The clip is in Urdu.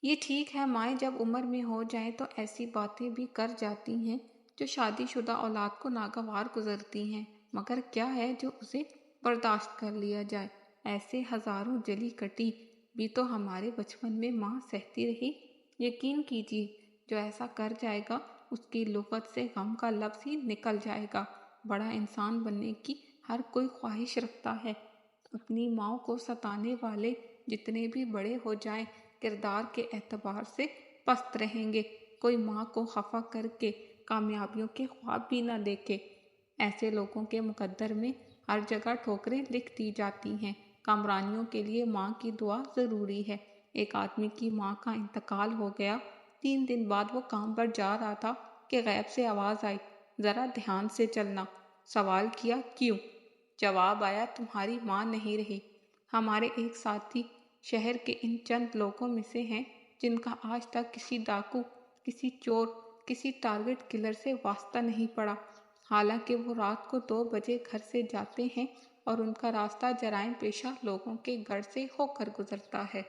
یہ ٹھیک ہے، مائیں جب عمر میں ہو جائیں تو ایسی باتیں بھی کر جاتی ہیں جو شادی شدہ اولاد کو ناگوار گزرتی ہیں، مگر کیا ہے جو اسے برداشت کر لیا جائے؟ ایسے ہزاروں جلی کٹی بھی تو ہمارے بچپن میں ماں سہتی رہی۔ یقین کیجیے، جو ایسا کر جائے گا اس کی لغت سے غم کا لفظ ہی نکل جائے گا۔ بڑا انسان بننے کی ہر کوئی خواہش رکھتا ہے، اپنی ماں کو ستانے والے جتنے بھی بڑے ہو جائیں کردار کے اعتبار سے پست رہیں گے۔ کوئی ماں کو خفا کر کے کامیابیوں کے خواب بھی نہ دیکھے۔ ایسے لوگوں کے مقدر میں ہر جگہ ٹھوکریں لکھ دی جاتی ہیں۔ کامرانیوں کے لیے ماں کی دعا ضروری ہے۔ ایک آدمی کی ماں کا انتقال ہو گیا، 3 دن بعد وہ کام پر جا رہا تھا کہ غیب سے آواز آئی، ذرا دھیان سے چلنا۔ سوال کیا کیوں؟ جواب آیا، تمہاری ماں نہیں رہی۔ ہمارے ایک ساتھی شہر کے ان چند لوگوں میں سے ہیں جن کا آج تک کسی ڈاکو، کسی چور، کسی ٹارگٹ کلر سے واسطہ نہیں پڑا، حالانکہ وہ رات کو 2 بجے گھر سے جاتے ہیں اور ان کا راستہ جرائم پیشہ لوگوں کے گھر سے ہو کر گزرتا ہے۔